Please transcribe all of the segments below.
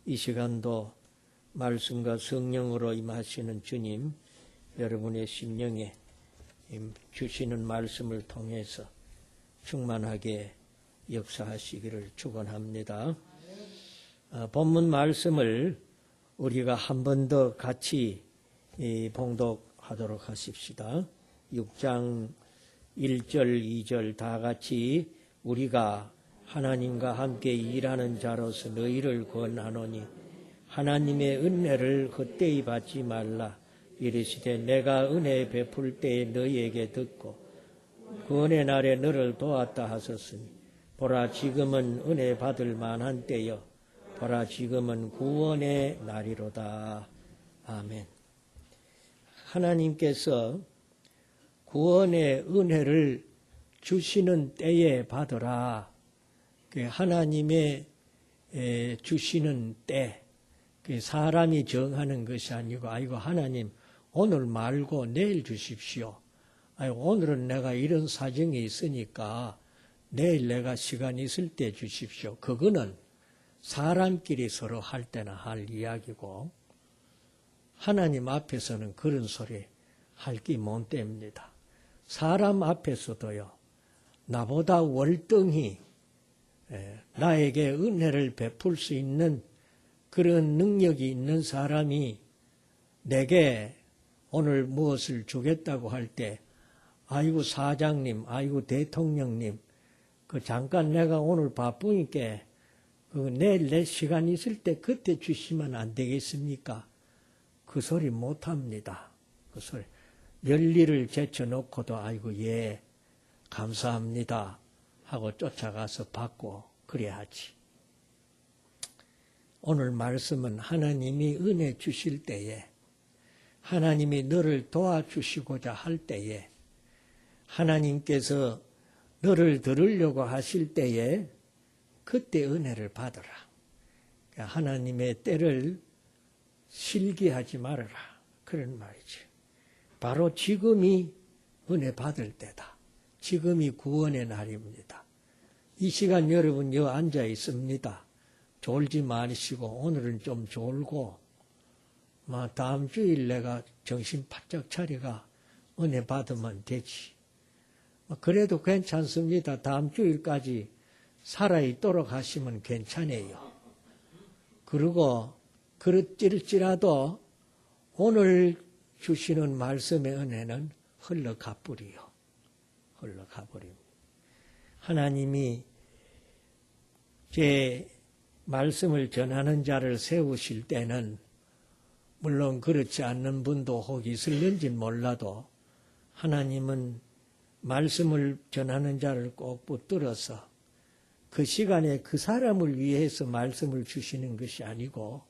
이 시간도 말씀과 성령으로 임하시는 주님, 여러분의 심령에 주시는 말씀을 통해서 충만하게 역사하시기를 축원합니다. 본문 말씀을 우리가 한 번 더 같이 봉독하도록 하십시다. 6장 1절, 2절 다 같이 우리가 하나님과 함께 일하는 자로서 너희를 권하노니 하나님의 은혜를 헛되이 받지 말라. 이르시되 내가 은혜 베풀 때에 너희에게 듣고 그 은혜 날에 너를 도왔다 하셨으니 보라 지금은 은혜 받을 만한 때여 보라 지금은 구원의 날이로다. 아멘. 하나님께서 구원의 은혜를 주시는 때에 받으라. 하나님의 주시는 때, 사람이 정하는 것이 아니고, 아이고 하나님 오늘 말고 내일 주십시오. 아이고 오늘은 내가 이런 사정이 있으니까 내일 내가 시간 있을 때 주십시오. 그거는 사람끼리 서로 할 때나 할 이야기고, 하나님 앞에서는 그런 소리 할 게 못 됩니다. 사람 앞에서도요, 나보다 월등히 나에게 은혜를 베풀 수 있는 그런 능력이 있는 사람이 내게 오늘 무엇을 주겠다고 할 때, 아이고 사장님, 아이고 대통령님, 잠깐 내가 오늘 바쁘니까 내일 내 시간 있을 때 그때 주시면 안 되겠습니까? 그 소리 못합니다. 그 소리. 열일을 제쳐놓고도 아이고 예 감사합니다 하고 쫓아가서 받고 그래야지. 오늘 말씀은 하나님이 은혜 주실 때에, 하나님이 너를 도와주시고자 할 때에, 하나님께서 너를 들으려고 하실 때에 그때 은혜를 받으라. 하나님의 때를 실기하지 말아라. 그런 말이지. 바로 지금이 은혜 받을 때다. 지금이 구원의 날입니다. 이 시간 여러분 여기 앉아 있습니다. 졸지 마시고 오늘은 좀 졸고 다음 주일 내가 정신 바짝 차리가 은혜 받으면 되지. 그래도 괜찮습니다. 다음 주일까지 살아있도록 하시면 괜찮아요. 그리고 그렇질지라도 오늘 주시는 말씀의 은혜는 흘러가버리요. 흘러가버립니다. 하나님이 제 말씀을 전하는 자를 세우실 때는 물론 그렇지 않는 분도 혹 있을는지 몰라도 하나님은 말씀을 전하는 자를 꼭 붙들어서 그 시간에 그 사람을 위해서 말씀을 주시는 것이 아니고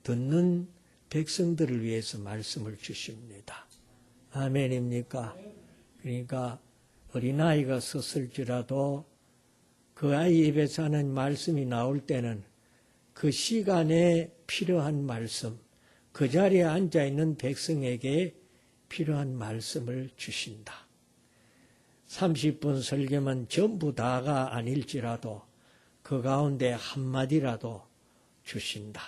듣는 백성들을 위해서 말씀을 주십니다. 아멘입니까? 그러니까 어린아이가 섰을지라도 그 아이 입에서 하는 말씀이 나올 때는 그 시간에 필요한 말씀, 그 자리에 앉아있는 백성에게 필요한 말씀을 주신다. 30분 설교만 전부 다가 아닐지라도 그 가운데 한마디라도 주신다.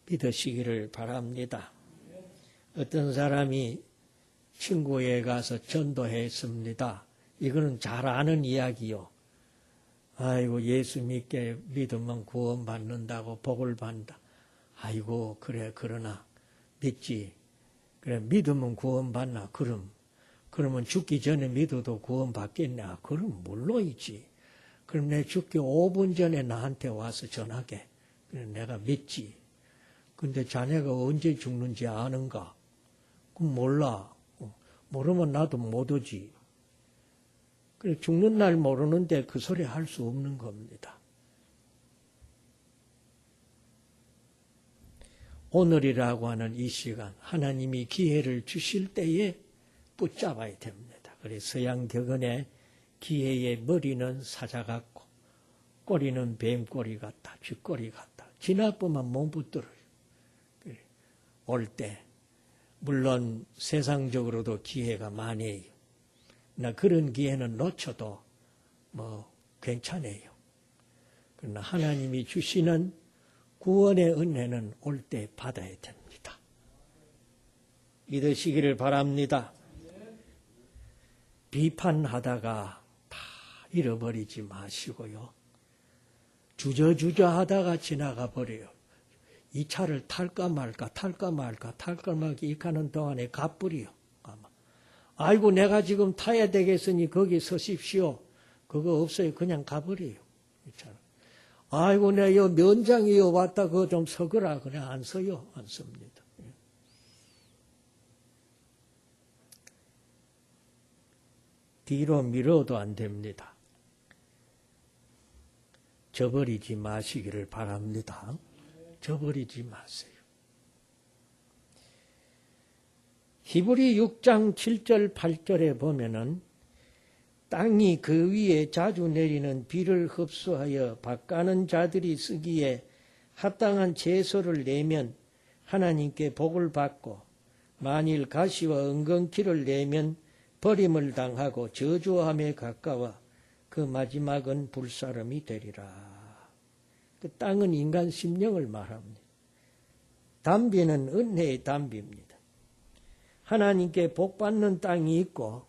믿으시기를 바랍니다. 어떤 사람이 친구에 가서 전도했습니다. 이거는 잘 아는 이야기요. 아이고 예수 믿게 믿으면 구원받는다고 복을 받는다. 아이고 그래 그러나 믿지. 그래 믿으면 구원받나. 그러면 죽기 전에 믿어도 구원받겠냐. 그럼 물론이지. 그럼 내 죽기 5분 전에 나한테 와서 전하게. 그래 내가 믿지. 근데 자네가 언제 죽는지 아는가? 그럼 몰라. 모르면 나도 못 오지. 그래 죽는 날 모르는데 그 소리 할 수 없는 겁니다. 오늘이라고 하는 이 시간, 하나님이 기회를 주실 때에 붙잡아야 됩니다. 그래서 서양 격언에 기회의 머리는 사자 같고 꼬리는 뱀꼬리 같다. 쥐꼬리 같다. 지나쁘면 못 붙들어요. 올 때 물론 세상적으로도 기회가 많아요. 나 그런 기회는 놓쳐도 괜찮아요. 그러나 하나님이 주시는 구원의 은혜는 올 때 받아야 됩니다. 믿으시기를 바랍니다. 비판하다가 다 잃어버리지 마시고요. 주저주저 하다가 지나가 버려요. 이 차를 탈까 말까 이 가는 동안에 가버려요. 아마. 아이고 내가 지금 타야 되겠으니 거기 서십시오. 그거 없어요. 그냥 가버려요. 이 차는. 아이고 내가 요 면장이요 왔다 그거 좀 서거라. 그냥 안 서요. 안 섭니다. 뒤로 밀어도 안 됩니다. 저버리지 마시기를 바랍니다. 저버리지 마세요. 히브리 6장 7절 8절에 보면은 땅이 그 위에 자주 내리는 비를 흡수하여 밭가는 자들이 쓰기에 합당한 채소를 내면 하나님께 복을 받고 만일 가시와 은근키를 내면 버림을 당하고 저주함에 가까워 그 마지막은 불사름이 되리라. 그 땅은 인간 심령을 말합니다. 담비는 은혜의 담비입니다. 하나님께 복받는 땅이 있고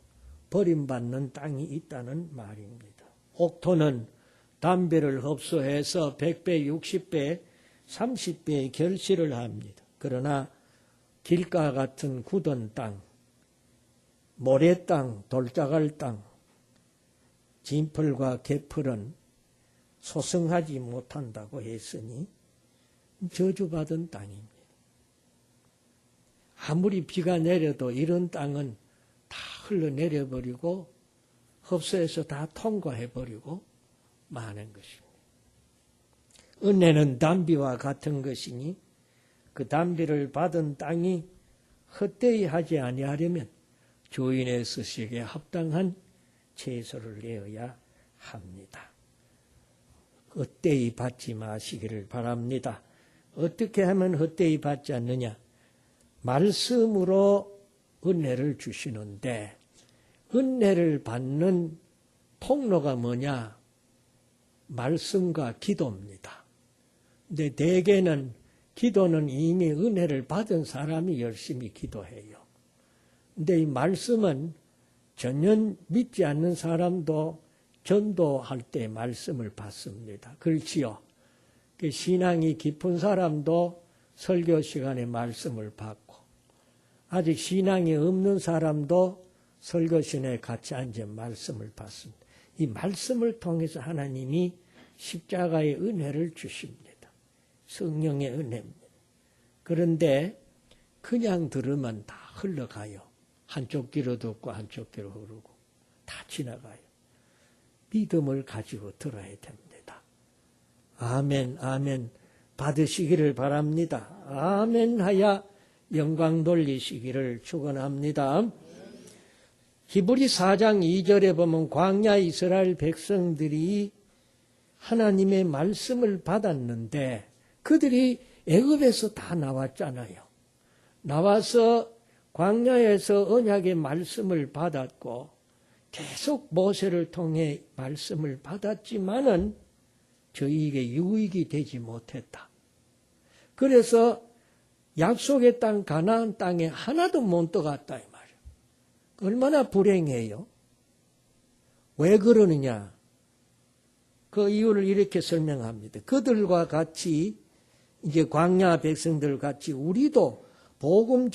버림받는 땅이 있다는 말입니다. 옥토는 담배를 흡수해서 100배, 60배, 30배의 결실을 합니다. 그러나 길가 같은 굳은 땅, 모래 땅, 돌자갈 땅, 진풀과 개풀은 소성하지 못한다고 했으니 저주받은 땅입니다. 아무리 비가 내려도 이런 땅은 다 흘러내려버리고 흡수해서 다 통과해버리고 마는 것입니다. 은혜는 담비와 같은 것이니 그 담비를 받은 땅이 헛되이 하지 아니하려면 주인의 쓰시기에 합당한 채소를 내어야 합니다. 헛되이 받지 마시기를 바랍니다. 어떻게 하면 헛되이 받지 않느냐? 말씀으로 은혜를 주시는데 은혜를 받는 통로가 뭐냐? 말씀과 기도입니다. 근데 대개는 기도는 이미 은혜를 받은 사람이 열심히 기도해요. 근데 이 말씀은 전혀 믿지 않는 사람도 전도할 때 말씀을 받습니다. 그렇지요. 신앙이 깊은 사람도 설교 시간에 말씀을 받고 아직 신앙이 없는 사람도 설교 시간에 같이 앉아 말씀을 받습니다. 이 말씀을 통해서 하나님이 십자가의 은혜를 주십니다. 성령의 은혜입니다. 그런데 그냥 들으면 다 흘러가요. 한쪽 귀로 듣고 한쪽 귀로 흐르고 다 지나가요. 믿음을 가지고 들어야 됩니다. 아멘, 아멘. 받으시기를 바랍니다. 아멘 하여 영광 돌리시기를 축원합니다. 히브리 4장 2절에 보면 광야 이스라엘 백성들이 하나님의 말씀을 받았는데 그들이 애굽에서 다 나왔잖아요. 나와서 광야에서 언약의 말씀을 받았고 계속 모세를 통해 말씀을 받았지만은 저희에게 유익이 되지 못했다. 그래서 약속의 땅 가나안 땅에 하나도 못 들어갔다 이 말이에요. 얼마나 불행해요. 왜 그러느냐? 그 이유를 이렇게 설명합니다. 그들과 같이 이제 광야 백성들 같이 우리도 복음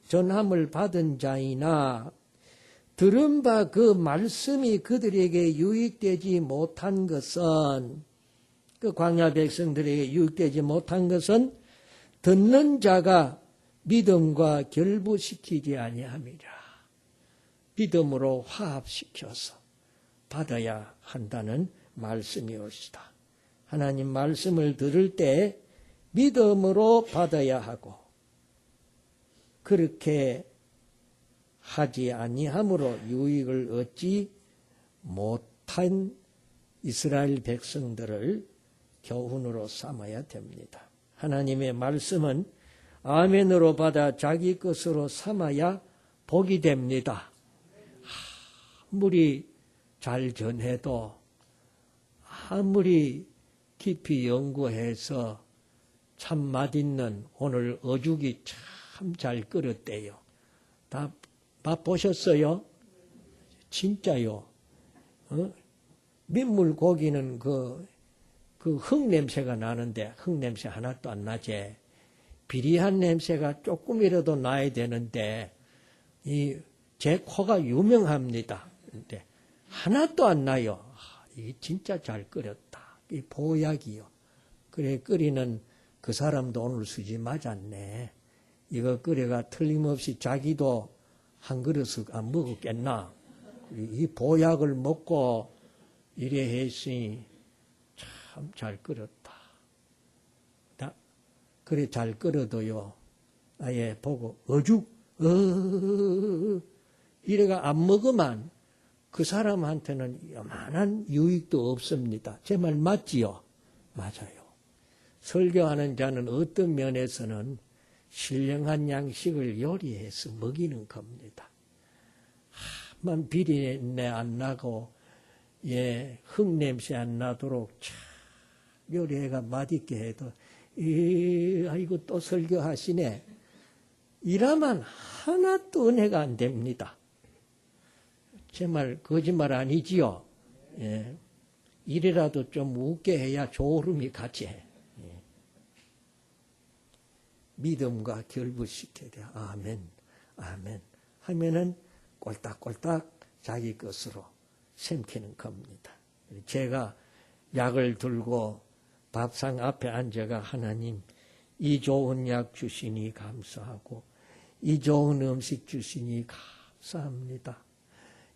전함을 받은 자이나 들은 바 그 말씀이 그들에게 유익되지 못한 것은 그 광야 백성들에게 유익되지 못한 것은 듣는 자가 믿음과 결부시키지 아니함이라. 믿음으로 화합시켜서 받아야 한다는 말씀이 옳시다. 하나님 말씀을 들을 때 믿음으로 받아야 하고 그렇게 하지 아니함으로 유익을 얻지 못한 이스라엘 백성들을 교훈으로 삼아야 됩니다. 하나님의 말씀은 아멘으로 받아 자기 것으로 삼아야 복이 됩니다. 아무리 잘 전해도 아무리 깊이 연구해서 참 맛있는 오늘 어죽이 참 잘 끓었대요. 다 맛보셨어요? 진짜요. 민물 고기는 그 흙냄새가 나는데 흙냄새 하나도 안 나지. 비리한 냄새가 조금이라도 나야 되는데 제 코가 유명합니다. 근데 하나도 안 나요. 이게 진짜 잘 끓였다. 이 보약이요. 그래 끓이는 그 사람도 오늘 수지 맞았네. 이거 끓여가 틀림없이 자기도 한 그릇을 안 먹었겠나. 이 보약을 먹고 이래 했으니 참 잘 끓였다. 그래 잘 끓여도요. 아예 보고 어죽 이래가 안 먹으면 그 사람한테는 요만한 유익도 없습니다. 제 말 맞지요? 맞아요. 설교하는 자는 어떤 면에서는 신령한 양식을 요리해서 먹이는 겁니다. 만 비린내 안 나고 흙냄새 안 나도록 참 요리해가 맛있게 해도 아이고 또 설교하시네. 이러면 하나도 은혜가 안 됩니다. 제 말 거짓말 아니지요? 예. 이래라도 좀 웃게 해야 조름이 같이 해. 예. 믿음과 결부시켜야 돼. 아멘, 아멘 하면은 꼴딱꼴딱 자기 것으로 삼키는 겁니다. 제가 약을 들고 밥상 앞에 앉아가 하나님 이 좋은 약 주시니 감사하고 이 좋은 음식 주시니 감사합니다.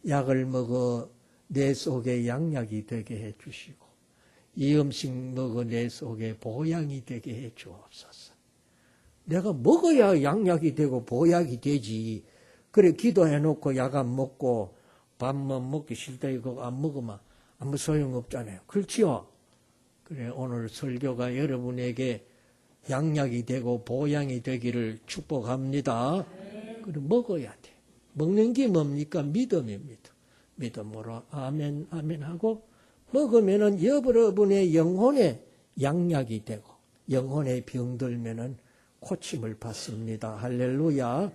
약을 먹어 내 속에 양약이 되게 해 주시고 이 음식 먹어 내 속에 보양이 되게 해 주옵소서. 내가 먹어야 양약이 되고 보약이 되지. 그래 기도해놓고 약 안 먹고 밥만 먹기 싫다 이거 안 먹으면 아무 소용없잖아요. 그렇지요? 그래 오늘 설교가 여러분에게 양약이 되고 보양이 되기를 축복합니다. 그래 먹어야 돼. 먹는 게 뭡니까? 믿음입니다. 믿음으로 아멘 아멘 하고 먹으면은 여러분의 영혼에 양약이 되고 영혼의 병들면은 고침을 받습니다. 할렐루야.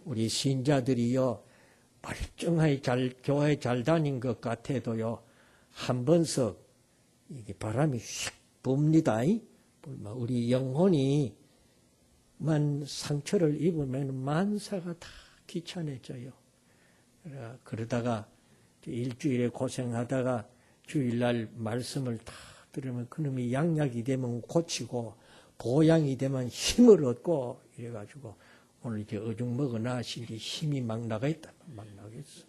우리 신자들이요 멀쩡하게 교회 잘 다닌 것 같아도요 한 번씩 이게 바람이 휙 붑니다. 우리 영혼이 만 상처를 입으면 만사가 다 귀찮아져요. 그러다가 일주일에 고생하다가 주일날 말씀을 다 들으면 그놈이 양약이 되면 고치고 보양이 되면 힘을 얻고 이래가지고 오늘 이제 어죽 먹어놔시 힘이 막 나가있다. 막 나가있어.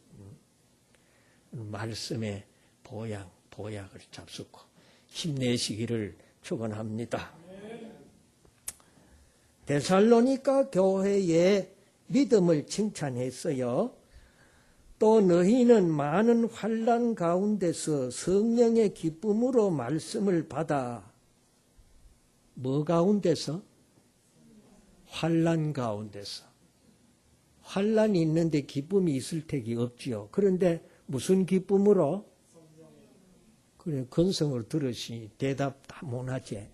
말씀의 보약을 잡수고 힘내시기를 축원합니다. 데살로니가 교회의 믿음을 칭찬했어요. 또 너희는 많은 환난 가운데서 성령의 기쁨으로 말씀을 받아 뭐 가운데서? 환난 가운데서. 환난이 있는데 기쁨이 있을 택이 없지요. 그런데 무슨 기쁨으로? 그래 건성을 들으시 대답 다 못하지.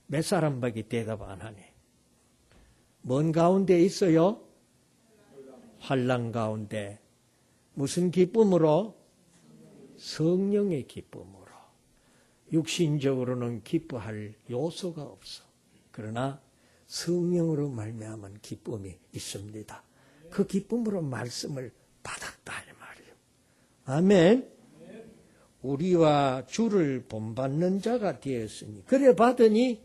몇 사람밖에 대답 안 하네. 뭔 가운데 있어요? 환난 가운데. 무슨 기쁨으로? 성령의 기쁨으로. 육신적으로는 기뻐할 요소가 없어. 그러나 성령으로 말미암은 기쁨이 있습니다. 그 기쁨으로 말씀을 받았다 이 말이에요. 아멘. 우리와 주를 본받는 자가 되었으니 그래 받으니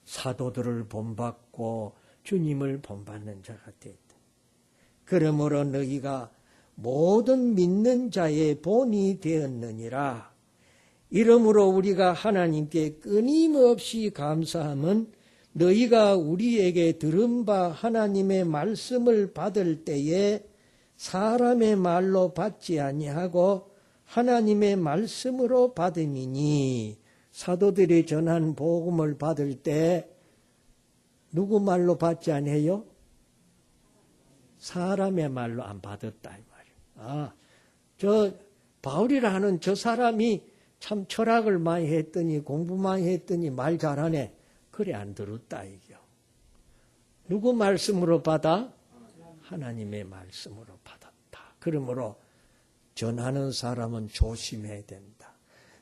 사도들을 본받고 주님을 본받는 자가 되었다. 그러므로 너희가 모든 믿는 자의 본이 되었느니라. 이러므로 우리가 하나님께 끊임없이 감사함은 너희가 우리에게 들은 바 하나님의 말씀을 받을 때에 사람의 말로 받지 아니하고 하나님의 말씀으로 받음이니 사도들이 전한 복음을 받을 때 누구 말로 받지 아니해요? 사람의 말로 안 받았다 이 말이에요. 저 바울이라는 저 사람이 참 철학을 많이 했더니 공부 많이 했더니 말 잘하네. 그래 안 들었다 이겨. 누구 말씀으로 받아? 하나님의 말씀으로 받았다. 그러므로 전하는 사람은 조심해야 된다.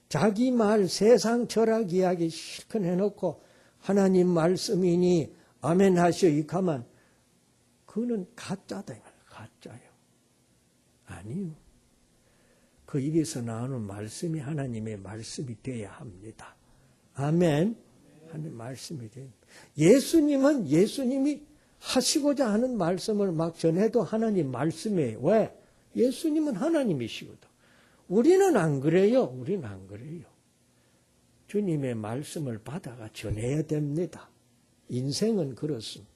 자기 말 세상 철학 이야기 실컷 해놓고 하나님 말씀이니 아멘 하시오 이카만 그는 가짜다. 가짜요. 아니요. 그 입에서 나오는 말씀이 하나님의 말씀이 되어야 합니다. 아멘. 하나님의 말씀이 돼야 합니다. 예수님은 예수님이 하시고자 하는 말씀을 막 전해도 하나님 말씀이에요. 왜? 예수님은 하나님이시거든. 우리는 안 그래요. 우리는 안 그래요. 주님의 말씀을 받아가 전해야 됩니다. 인생은 그렇습니다.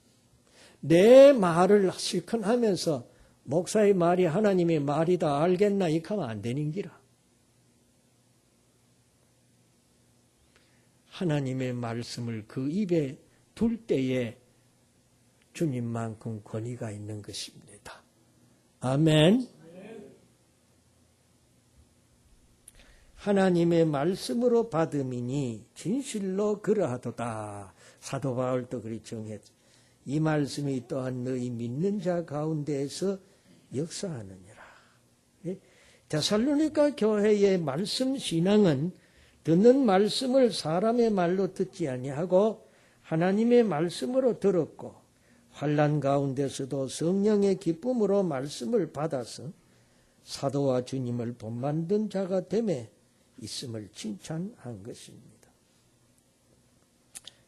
내 말을 실컷 하면서 목사의 말이 하나님의 말이다 알겠나 이렇게 하면 안 되는 기라. 하나님의 말씀을 그 입에 둘 때에 주님만큼 권위가 있는 것입니다. 아멘. 하나님의 말씀으로 받음이니 진실로 그러하도다. 사도 바울도 그리 정했죠. 이 말씀이 또한 너희 믿는 자 가운데에서 역사하느니라. 데살로니가 교회의 말씀 신앙은 듣는 말씀을 사람의 말로 듣지 아니하고 하나님의 말씀으로 들었고 환난 가운데서도 성령의 기쁨으로 말씀을 받아서 사도와 주님을 본만든 자가 됨에 있음을 칭찬한 것입니다.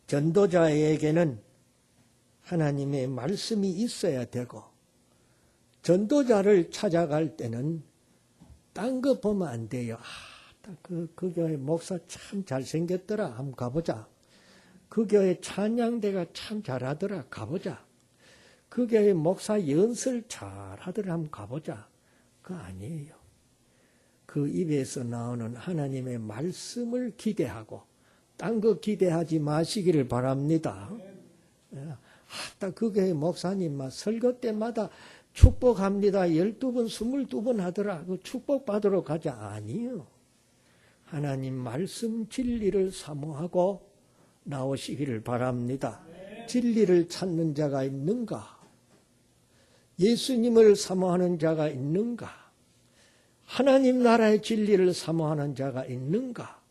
전도자에게는 하나님의 말씀이 있어야 되고 전도자를 찾아갈 때는 딴 거 보면 안 돼요. 그 교회 목사 참 잘생겼더라. 한번 가보자. 그 교회 찬양대가 참 잘하더라. 가보자. 그 교회 목사 연설 잘하더라. 한번 가보자. 그거 아니에요. 그 입에서 나오는 하나님의 말씀을 기대하고 딴 거 기대하지 마시기를 바랍니다. 그 교회 목사님 설교 때마다 축복합니다. 12번, 22번 하더라. 그 축복받으러 가자. 아니요. 하나님 말씀 진리를 사모하고 나오시기를 바랍니다. 진리를 찾는 자가 있는가? 예수님을 사모하는 자가 있는가? 하나님 나라의 진리를 사모하는 자가 있는가?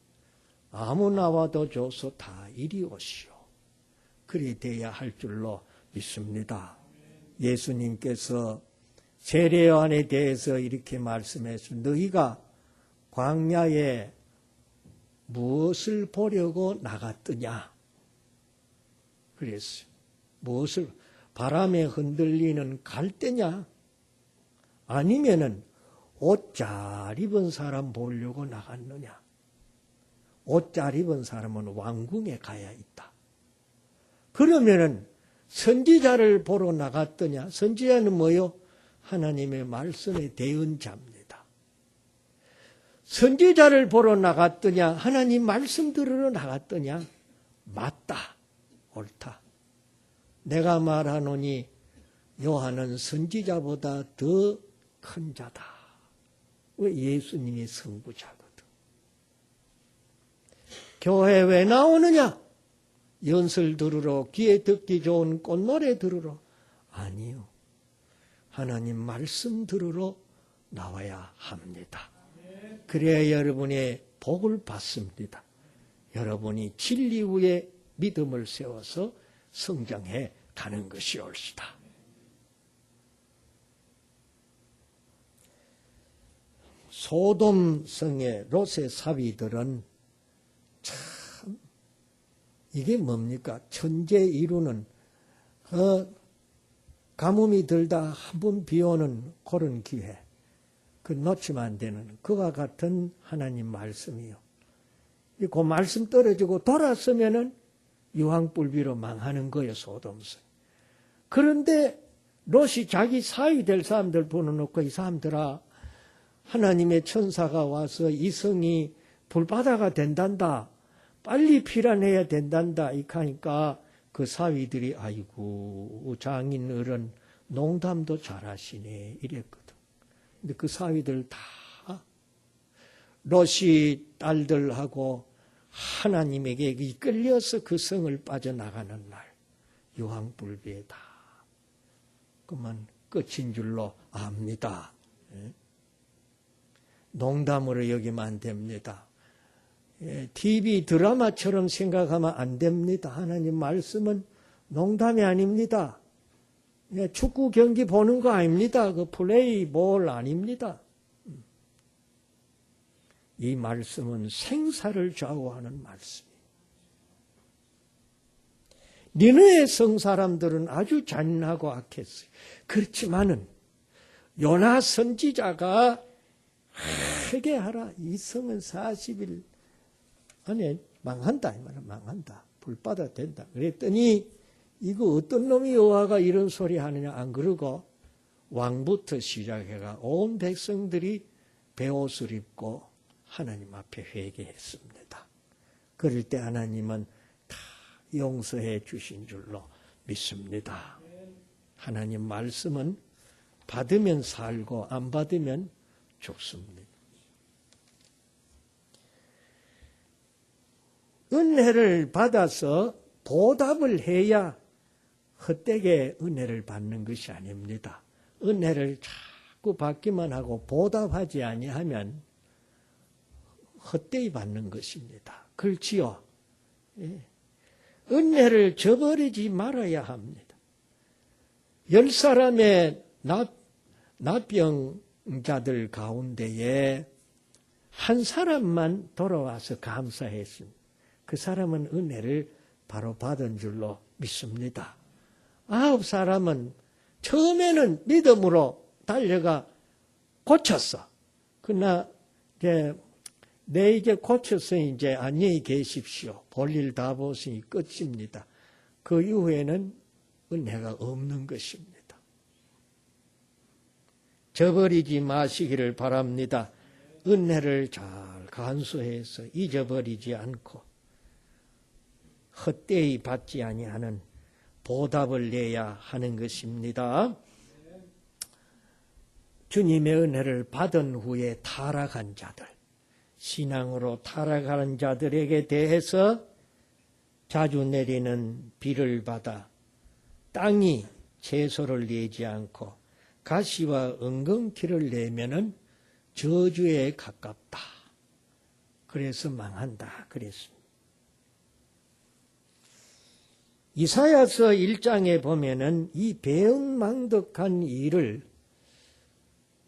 아무 나와도 줘서 다 이리 오시오. 그리 돼야 할 줄로 믿습니다. 예수님께서 세례요한에 대해서 이렇게 말씀했습니다. 너희가 광야에 무엇을 보려고 나갔더냐? 그랬어요. 무엇을? 바람에 흔들리는 갈대냐? 아니면은 옷 잘 입은 사람 보려고 나갔느냐? 옷 잘 입은 사람은 왕궁에 가야 있다. 그러면은 선지자를 보러 나갔더냐? 선지자는 뭐요? 하나님의 말씀의 대언자입니다. 선지자를 보러 나갔더냐? 하나님 말씀 들으러 나갔더냐? 맞다. 옳다. 내가 말하노니 요한은 선지자보다 더 큰 자다. 왜? 예수님이 선구자거든. 교회 왜 나오느냐? 연설 들으러, 귀에 듣기 좋은 꽃노래 들으러. 아니요. 하나님 말씀 들으러 나와야 합니다. 그래야 여러분의 복을 받습니다. 여러분이 진리 위에 믿음을 세워서 성장해 가는 것이 옳시다. 소돔 성의 롯의 사위들은 참 이게 뭡니까? 천재 이루는 가뭄이 들다 한 번 비오는 그런 기회. 그 놓치면 안 되는 그와 같은 하나님 말씀이요. 그 말씀 떨어지고 돌았으면은 유황불비로 망하는 거예요, 소돔성. 그런데 롯이 자기 사위 될 사람들 보내놓고 이 사람들아 하나님의 천사가 와서 이 성이 불바다가 된단다. 빨리 피란해야 된단다. 이렇게 하니까 그 사위들이 아이고 장인 어른 농담도 잘하시네 이랬거든. 근데 그 사위들 다 롯이 딸들하고 하나님에게 이끌려서 그 성을 빠져나가는 날 유황불비에다. 그만 끝인 줄로 압니다. 농담으로 여기면 안 됩니다. TV 드라마처럼 생각하면 안 됩니다. 하나님 말씀은 농담이 아닙니다. 축구 경기 보는 거 아닙니다. 그 플레이볼 아닙니다. 이 말씀은 생사를 좌우하는 말씀이에요. 니느의 성 사람들은 아주 잔인하고 악했어요. 그렇지만은 요나 선지자가 회개하라. 이 성은 40일 안에 망한다. 이 말은 망한다. 불바다 된다. 그랬더니 이거 어떤 놈이 여호와가 이런 소리 하느냐 안 그러고 왕부터 시작해가 온 백성들이 베옷을 입고 하나님 앞에 회개했습니다. 그럴 때 하나님은 다 용서해 주신 줄로 믿습니다. 하나님 말씀은 받으면 살고 안 받으면 죽습니다. 은혜를 받아서 보답을 해야 헛되게 은혜를 받는 것이 아닙니다. 은혜를 자꾸 받기만 하고 보답하지 아니하면 헛되이 받는 것입니다. 그렇지요? 예. 은혜를 저버리지 말아야 합니다. 10사람의 납병자들 가운데에 한 사람만 돌아와서 감사했습니다. 그 사람은 은혜를 바로 받은 줄로 믿습니다. 9사람은 처음에는 믿음으로 달려가 고쳤어. 그러나 이제 고쳐서 이제 안녕히 계십시오. 볼일 다 보시니 끝입니다. 그 이후에는 은혜가 없는 것입니다. 저버리지 마시기를 바랍니다. 은혜를 잘 간수해서 잊어버리지 않고 헛되이 받지 아니하는 보답을 내야 하는 것입니다. 주님의 은혜를 받은 후에 타락한 자들, 신앙으로 타락하는 자들에게 대해서 자주 내리는 비를 받아 땅이 채소를 내지 않고 가시와 엉겅퀴를 내면은 저주에 가깝다. 그래서 망한다. 그랬습니다. 이사야서 1장에 보면은 이 배은망덕한 일을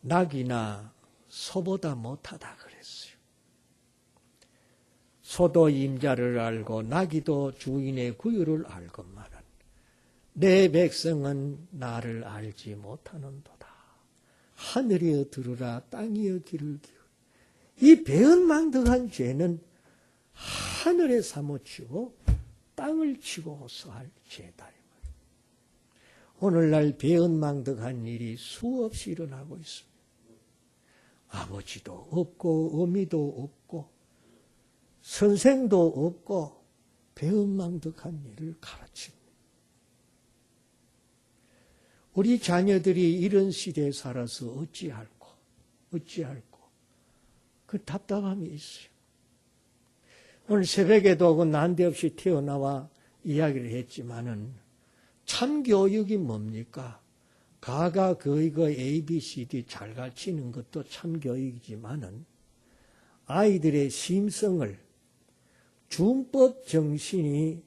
낙이나 소보다 못하다 그랬어요. 소도 임자를 알고 나귀도 주인의 구유를 알건만은 내 백성은 나를 알지 못하는도다. 하늘이여 들으라 땅이여 귀를 기울이라. 이 배은망덕한 죄는 하늘에 사무치고 땅을 치고서 할 죄다. 오늘날 배은망덕한 일이 수없이 일어나고 있습니다. 아버지도 없고 어미도 없고 선생도 없고 배은망덕한 일을 가르칩니다. 우리 자녀들이 이런 시대에 살아서 어찌할꼬 그 답답함이 있어요. 오늘 새벽에도 그 난데없이 태어나와 이야기를 했지만은 참교육이 뭡니까? 가가 거의거 ABCD 잘 가르치는 것도 참교육이지만은 아이들의 심성을 준법 정신이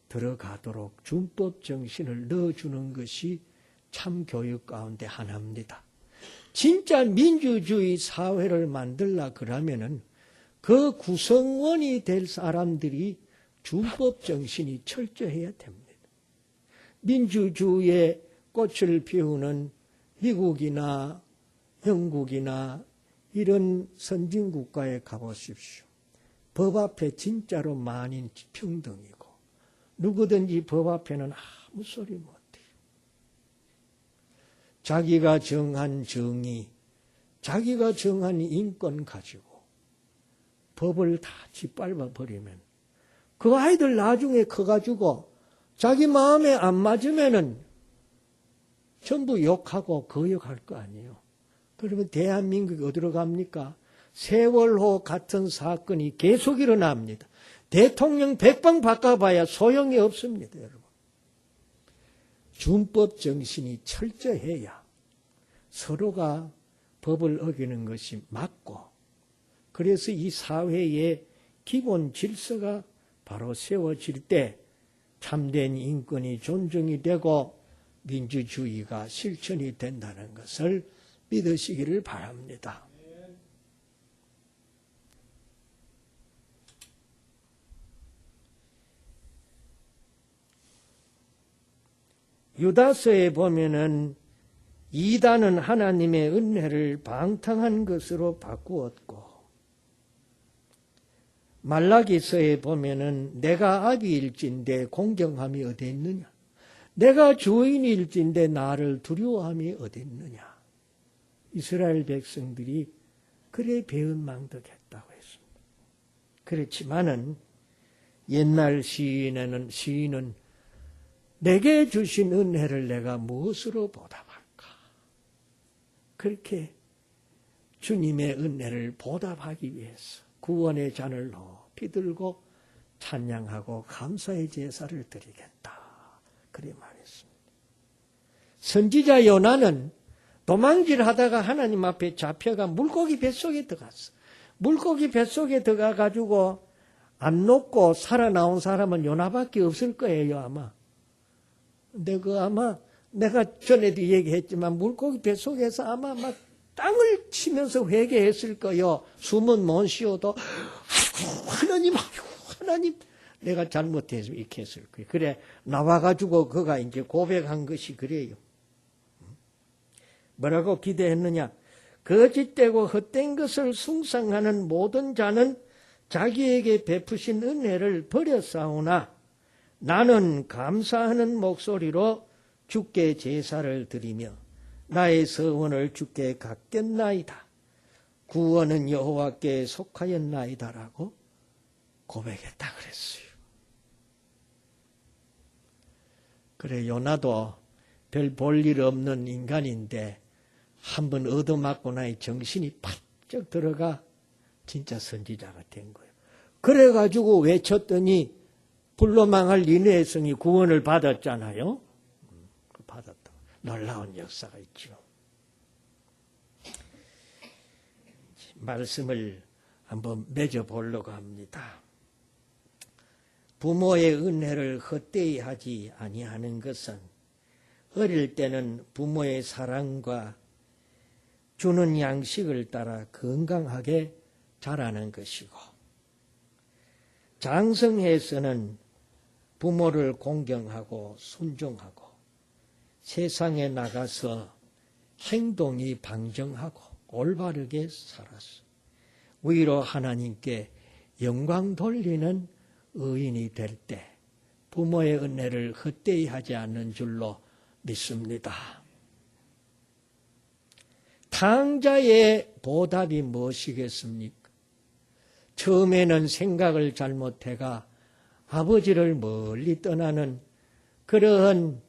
들어가도록 준법 정신을 넣어주는 것이 참교육 가운데 하나입니다. 진짜 민주주의 사회를 만들라 그러면은 그 구성원이 될 사람들이 준법 정신이 철저해야 됩니다. 민주주의의 꽃을 피우는 미국이나 영국이나 이런 선진국가에 가보십시오. 법 앞에 진짜로 만인 평등이고 누구든지 법 앞에는 아무 소리 못해요. 자기가 정한 정의, 자기가 정한 인권 가지고 법을 다 짓밟아 버리면 그 아이들 나중에 커가지고 자기 마음에 안 맞으면은 전부 욕하고 거역할 거 아니에요. 그러면 대한민국이 어디로 갑니까? 세월호 같은 사건이 계속 일어납니다. 대통령 100번 바꿔봐야 소용이 없습니다, 여러분. 준법 정신이 철저해야 서로가 법을 어기는 것이 맞고, 그래서 이 사회의 기본 질서가 바로 세워질 때 참된 인권이 존중이 되고 민주주의가 실천이 된다는 것을 믿으시기를 바랍니다. 유다서에 보면은 이단은 하나님의 은혜를 방탕한 것으로 바꾸었고, 말라기서에 보면은 내가 아비일진데 공경함이 어디 있느냐, 내가 주인일진데 나를 두려워함이 어디 있느냐. 이스라엘 백성들이 그래 배은망덕했다고 했습니다. 그렇지만은 옛날 시인은 내게 주신 은혜를 내가 무엇으로 보답할까? 그렇게 주님의 은혜를 보답하기 위해서 구원의 잔을 높이 들고 찬양하고 감사의 제사를 드리겠다. 그래 말했습니다. 선지자 요나는 도망질하다가 하나님 앞에 잡혀가 물고기 뱃속에 들어갔어. 물고기 뱃속에 들어가가지고 안 녹고 살아나온 사람은 요나밖에 없을 거예요, 아마. 근데 아마 내가 전에도 얘기했지만 물고기 뱃속에서 아마 막 땅을 치면서 회개했을 거요. 숨은 못 쉬어도 하나님 내가 잘못해서 이렇게 했을 거예요. 그래 나와가지고 그가 이제 고백한 것이 그래요. 뭐라고 기대했느냐? 거짓되고 헛된 것을 숭상하는 모든 자는 자기에게 베푸신 은혜를 버렸사오나 나는 감사하는 목소리로 주께 제사를 드리며 나의 서원을 주께 갖겠나이다. 구원은 여호와께 속하였나이다라고 고백했다 그랬어요. 그래 요나도 별 볼 일 없는 인간인데 한번 얻어맞고 나니 정신이 바짝 들어가 진짜 선지자가 된 거예요. 그래가지고 외쳤더니 불로 망할 니느웨 성이 구원을 받았잖아요. 받았다. 놀라운 역사가 있죠. 말씀을 한번 맺어보려고 합니다. 부모의 은혜를 헛되이 하지 아니하는 것은 어릴 때는 부모의 사랑과 주는 양식을 따라 건강하게 자라는 것이고, 장성해서는 부모를 공경하고 순종하고 세상에 나가서 행동이 방정하고 올바르게 살았어. 위로 하나님께 영광 돌리는 의인이 될 때 부모의 은혜를 헛되이 하지 않는 줄로 믿습니다. 탕자의 보답이 무엇이겠습니까? 처음에는 생각을 잘못해가 아버지를 멀리 떠나는 그러한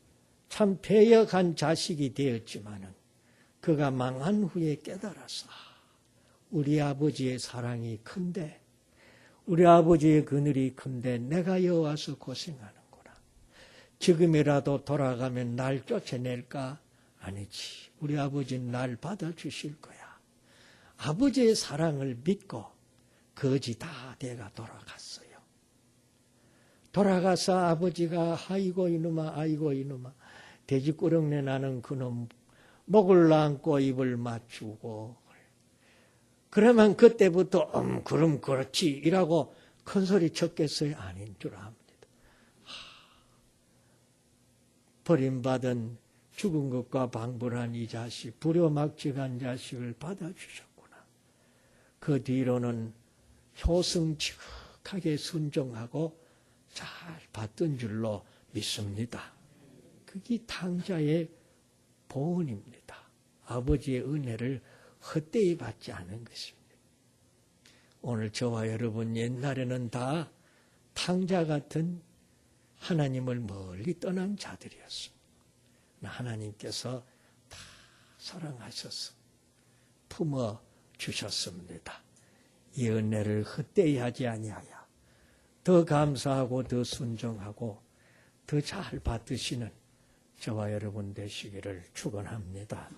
참 패역한 자식이 되었지만은 그가 망한 후에 깨달았어. 우리 아버지의 사랑이 큰데, 우리 아버지의 그늘이 큰데 내가 여와서 고생하는구나. 지금이라도 돌아가면 날 쫓아낼까? 아니지. 우리 아버지는 날 받아주실 거야. 아버지의 사랑을 믿고 거지 다 돼가 돌아갔어요. 돌아가서 아버지가 아이고 이놈아 돼지꾸렁내 나는 그놈 목을 안고 입을 맞추고, 그러면 그때부터 그럼 그렇지 이라고 큰소리 쳤겠어요? 아닌 줄 압니다. 버림받은 죽은 것과 방불한 이 자식, 불효막직한 자식을 받아주셨구나. 그 뒤로는 효성지극하게 순종하고 잘 받던 줄로 믿습니다. 그게 탕자의 보은입니다. 아버지의 은혜를 헛되이 받지 않은 것입니다. 오늘 저와 여러분 옛날에는 다 탕자 같은 하나님을 멀리 떠난 자들이었습니다. 하나님께서 다 사랑하셔서 품어 주셨습니다. 이 은혜를 헛되이 하지 아니하여 더 감사하고 더 순종하고 더 잘 받으시는 저와 여러분 되시기를 축원합니다.